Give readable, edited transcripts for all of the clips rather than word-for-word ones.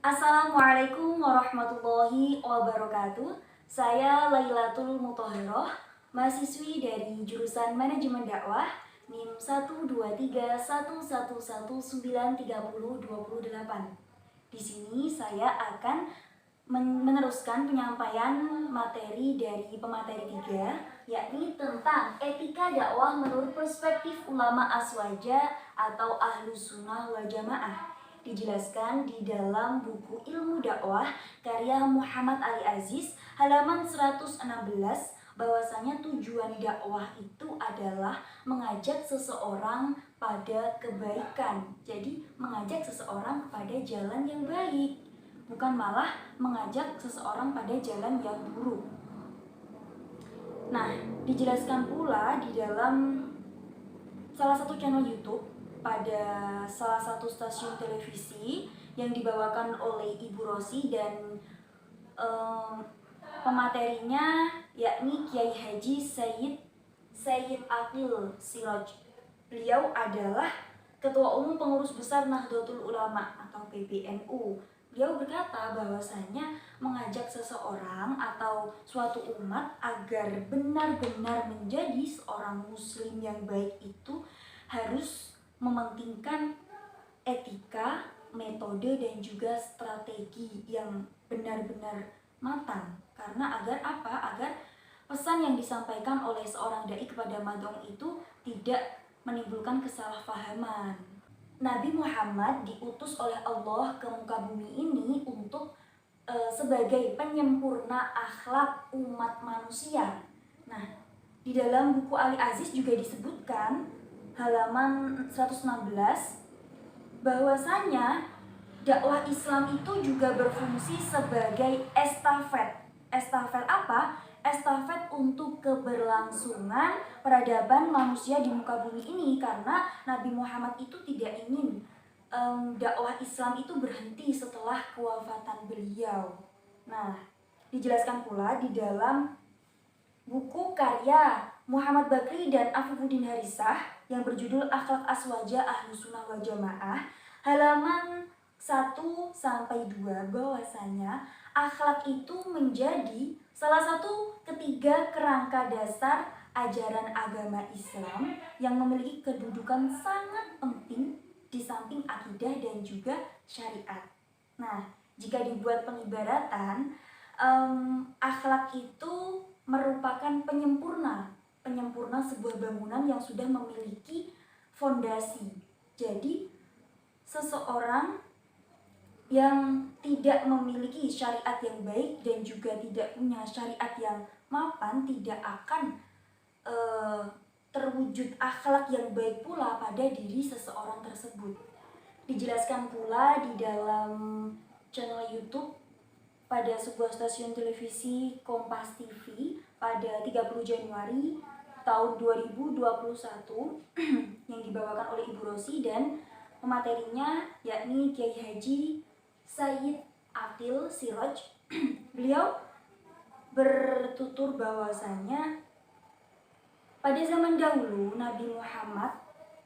Assalamualaikum warahmatullahi wabarakatuh. Saya Lailatul Mutahharoh, mahasiswi dari jurusan Manajemen Dakwah NIM 12311193028. Di sini saya akan meneruskan penyampaian materi dari pemateri 3, yakni tentang etika dakwah menurut perspektif ulama aswaja atau ahlus sunnah wal jamaah. Dijelaskan di dalam buku Ilmu Dakwah karya Muhammad Ali Aziz halaman 116 bahwasanya tujuan dakwah itu adalah mengajak seseorang pada kebaikan. Jadi mengajak seseorang pada jalan yang baik, bukan malah mengajak seseorang pada jalan yang buruk. Nah, dijelaskan pula di dalam salah satu channel YouTube pada salah satu stasiun televisi yang dibawakan oleh Ibu Rosi dan pematerinya yakni Kiai Haji Sayyid Aqil Siraj. Beliau adalah Ketua Umum Pengurus Besar Nahdlatul Ulama atau PBNU. Beliau berkata bahwasanya mengajak seseorang atau suatu umat agar benar-benar menjadi seorang muslim yang baik itu harus mementingkan etika, metode, dan juga strategi yang benar-benar matang. Karena agar apa? Agar pesan yang disampaikan oleh seorang dai kepada madong itu tidak menimbulkan kesalahpahaman. Nabi Muhammad diutus oleh Allah ke muka bumi ini untuk sebagai penyempurna akhlak umat manusia. Nah, di dalam buku Ali Aziz juga disebutkan halaman 116 bahwasanya dakwah Islam itu juga berfungsi sebagai estafet. Estafet apa? Estafet untuk keberlangsungan peradaban manusia di muka bumi ini, karena Nabi Muhammad itu tidak ingin dakwah Islam itu berhenti setelah kewafatan beliau. Nah, dijelaskan pula di dalam buku karya Muhammad Bakri dan Afifuddin Harisah yang berjudul Akhlak Aswaja Ahlus Sunnah wal Jamaah halaman 1-2 bahwasanya akhlak itu menjadi salah satu ketiga kerangka dasar ajaran agama Islam yang memiliki kedudukan sangat penting di samping akidah dan juga syariat. Nah, jika dibuat pengibaratan, akhlak itu merupakan penyempurna sebuah bangunan yang sudah memiliki fondasi. Jadi seseorang yang tidak memiliki syariat yang baik dan juga tidak punya syariat yang mapan tidak akan terwujud akhlak yang baik pula pada diri seseorang tersebut. Dijelaskan pula di dalam channel YouTube pada sebuah stasiun televisi Kompas TV pada 30 Januari tahun 2021 yang dibawakan oleh Ibu Rosi dan pematerinya yakni Kiai Haji Sayyid Aqil Siraj. Beliau bertutur bahwasanya pada zaman dahulu Nabi Muhammad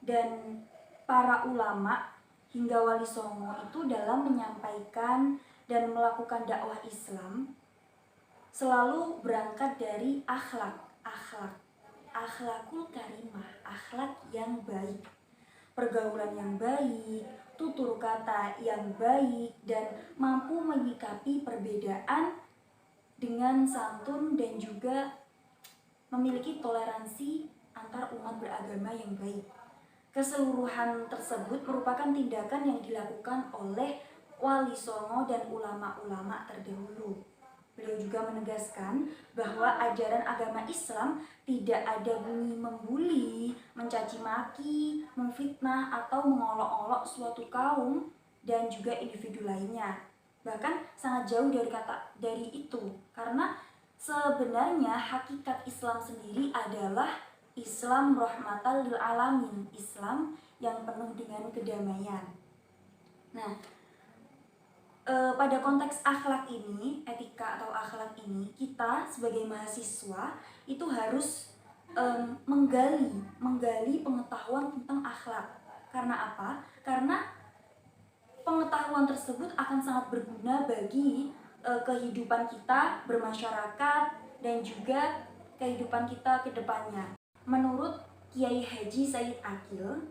dan para ulama hingga Wali Songo itu dalam menyampaikan dan melakukan dakwah Islam selalu berangkat dari akhlakul karimah, akhlak yang baik, pergaulan yang baik, tutur kata yang baik, dan mampu menyikapi perbedaan dengan santun dan juga memiliki toleransi antar umat beragama yang baik. Keseluruhan tersebut merupakan tindakan yang dilakukan oleh Wali Songo dan ulama-ulama terdahulu. Beliau juga menegaskan bahwa ajaran agama Islam tidak ada bunyi membuli, mencaci maki, memfitnah, atau mengolok-olok suatu kaum dan juga individu lainnya. Bahkan sangat jauh dari itu, karena sebenarnya hakikat Islam sendiri adalah Islam rahmatan lil alamin, Islam yang penuh dengan kedamaian. Nah, pada konteks akhlak ini, etika atau akhlak ini, kita sebagai mahasiswa itu harus menggali pengetahuan tentang akhlak. Karena apa? Karena pengetahuan tersebut akan sangat berguna bagi kehidupan kita bermasyarakat dan juga kehidupan kita ke depannya. Menurut Kiai Haji Sayyid Aqil,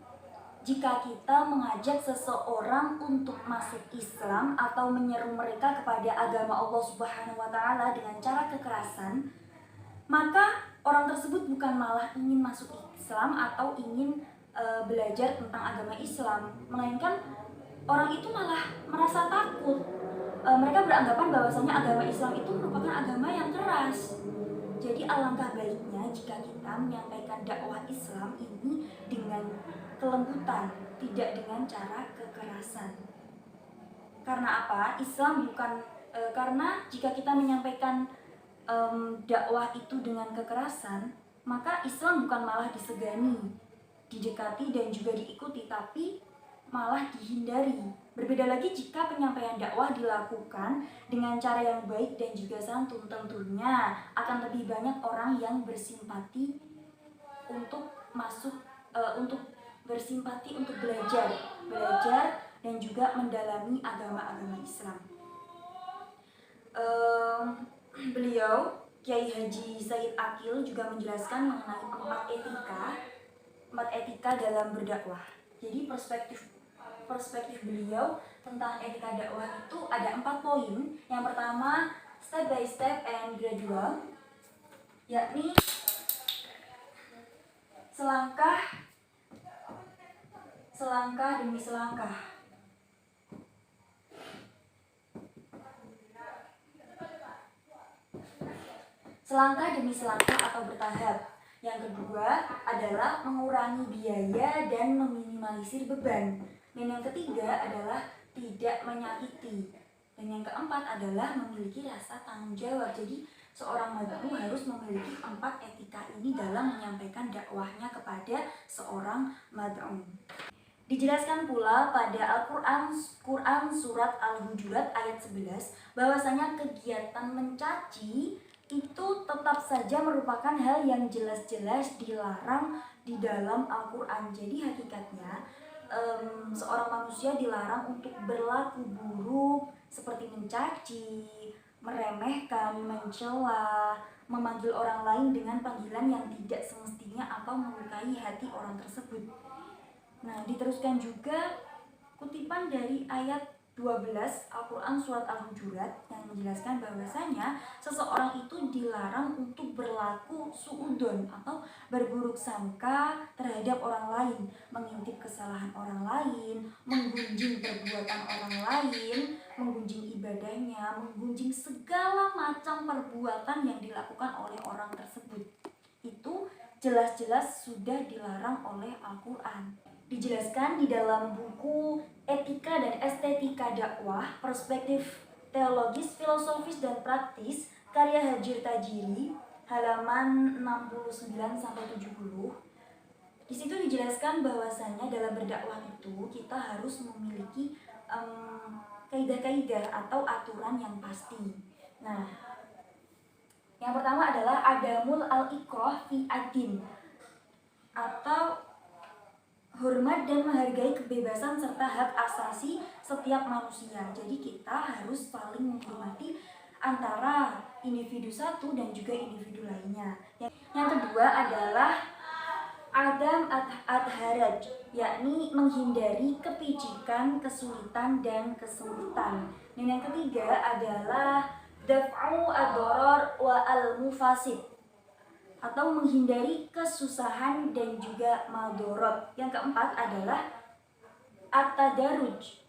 jika kita mengajak seseorang untuk masuk Islam atau menyeru mereka kepada agama Allah Subhanahu wa taala dengan cara kekerasan, maka orang tersebut bukan malah ingin masuk Islam atau ingin belajar tentang agama Islam, melainkan orang itu malah merasa takut. Mereka beranggapan bahwasanya agama Islam itu merupakan agama yang keras. Jadi alangkah baiknya jika kita menyampaikan dakwah Islam ini dengan kelembutan, tidak dengan cara kekerasan. Karena apa? Islam bukan karena jika kita menyampaikan dakwah itu dengan kekerasan, maka Islam bukan malah disegani, didekati dan juga diikuti, tapi malah dihindari. Berbeda lagi jika penyampaian dakwah dilakukan dengan cara yang baik dan juga santun, tentunya akan lebih banyak orang yang bersimpati untuk untuk bersimpati untuk belajar dan juga mendalami agama-agama Islam. Beliau Kiai Haji Sayyid Aqil juga menjelaskan mengenai 4 etika dalam berdakwah. Jadi perspektif beliau tentang etika dakwah itu ada 4 poin. Yang pertama, step by step and gradual, yakni selangkah demi selangkah. Selangkah demi selangkah atau bertahap. Yang kedua adalah mengurangi biaya dan meminimalisir beban. Dan yang ketiga adalah tidak menyakiti. Dan yang keempat adalah memiliki rasa tanggung jawab. Jadi seorang mad'u harus memiliki 4 etika ini dalam menyampaikan dakwahnya kepada seorang mad'u. Dijelaskan pula pada Al-Quran surat Al-Hujurat ayat 11 bahwasanya kegiatan mencaci itu tetap saja merupakan hal yang jelas-jelas dilarang di dalam Al-Quran. Jadi hakikatnya seorang manusia dilarang untuk berlaku buruk seperti mencaci, meremehkan, mencela, memanggil orang lain dengan panggilan yang tidak semestinya atau melukai hati orang tersebut. Nah, diteruskan juga kutipan dari ayat 12 Al-Quran surat Al-Hujurat yang menjelaskan bahwasanya seseorang itu dilarang untuk berlaku suudon atau berburuk sangka terhadap orang lain, mengintip kesalahan orang lain, menggunjing perbuatan orang lain, menggunjing ibadahnya, menggunjing segala macam perbuatan yang dilakukan oleh orang tersebut. Itu jelas-jelas sudah dilarang oleh Al-Quran. Dijelaskan di dalam buku Etika dan Estetika Dakwah, Perspektif Teologis, Filosofis dan Praktis karya Hajir Tajiri, halaman 69-70. Di situ dijelaskan bahwasanya dalam berdakwah itu kita harus memiliki kaidah-kaidah atau aturan yang pasti. Nah, yang pertama adalah adamul al-ikrah fi ad-din, atau hormat dan menghargai kebebasan serta hak asasi setiap manusia. Jadi kita harus saling menghormati antara individu satu dan juga individu lainnya. Yang kedua adalah adam ad-haraj, yakni menghindari kepicikan, kesulitan dan kesempitan. Dan yang ketiga adalah daf'u ad-darar wa al-mufasid, atau menghindari kesusahan dan juga madorot. Yang keempat adalah at-tadarruj,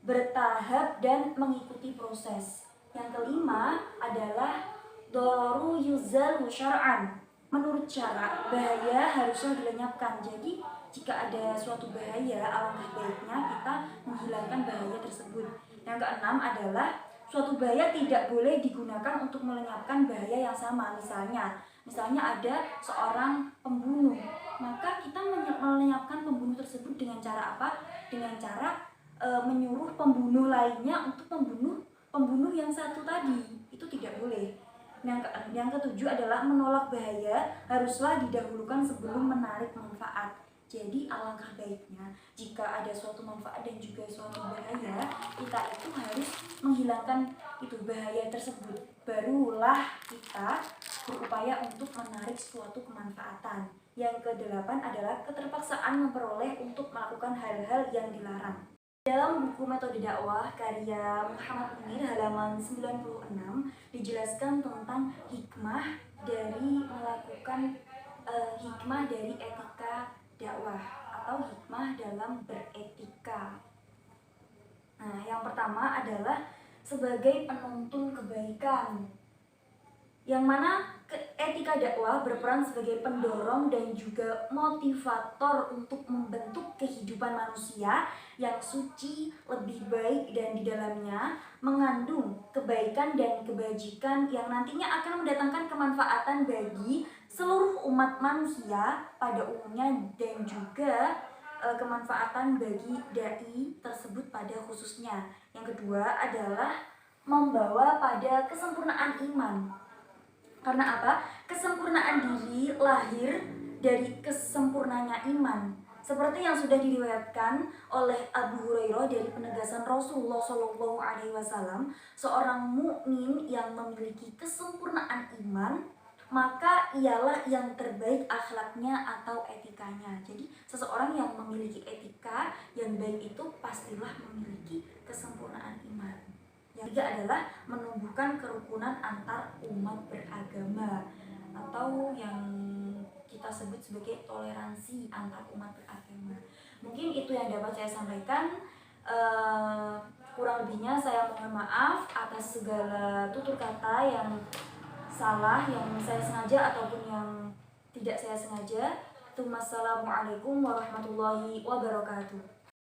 bertahap dan mengikuti proses. Yang kelima adalah dororu yuzalu syar'an, menurut syara bahaya harusnya dilenyapkan. Jadi jika ada suatu bahaya, alangkah baiknya kita menghilangkan bahaya tersebut. Yang keenam adalah suatu bahaya tidak boleh digunakan untuk melenyapkan bahaya yang sama. Misalnya ada seorang pembunuh, maka kita melenyapkan pembunuh tersebut dengan cara apa? Dengan cara menyuruh pembunuh lainnya untuk pembunuh yang satu tadi. Itu tidak boleh. Yang ketujuh adalah menolak bahaya haruslah didahulukan sebelum menarik manfaat. Jadi alangkah baiknya jika ada suatu manfaat dan juga suatu bahaya, kita itu harus menghilangkan itu bahaya tersebut. Barulah kita berupaya untuk menarik suatu kemanfaatan. Yang kedelapan adalah keterpaksaan memperoleh untuk melakukan hal-hal yang dilarang. Dalam buku Metode Dakwah karya Muhammad Munir halaman 96 dijelaskan tentang hikmah dari melakukan hikmah dari etika dakwah atau hikmah dalam beretika. Nah, yang pertama adalah sebagai penuntun kebaikan, yang mana etika dakwah berperan sebagai pendorong dan juga motivator untuk membentuk kehidupan manusia yang suci, lebih baik, dan di dalamnya mengandung kebaikan dan kebajikan yang nantinya akan mendatangkan kemanfaatan bagi seluruh umat manusia pada umumnya dan juga kemanfaatan bagi dai tersebut pada khususnya. Yang kedua adalah membawa pada kesempurnaan iman. Karena apa? Kesempurnaan diri lahir dari kesempurnanya iman. Seperti yang sudah diriwayatkan oleh Abu Hurairah dari penegasan Rasulullah SAW, seorang mukmin yang memiliki kesempurnaan iman, maka ialah yang terbaik akhlaknya atau etikanya. Jadi seseorang yang memiliki etika yang baik itu pastilah memiliki kesempurnaan iman. Yang ketiga adalah menumbuhkan kerukunan antar umat beragama atau yang kita sebut sebagai toleransi antar umat beragama. Mungkin itu yang dapat saya sampaikan. Kurang lebihnya saya mohon maaf atas segala tutur kata yang salah, yang saya sengaja ataupun yang tidak saya sengaja. Assalamualaikum warahmatullahi wabarakatuh.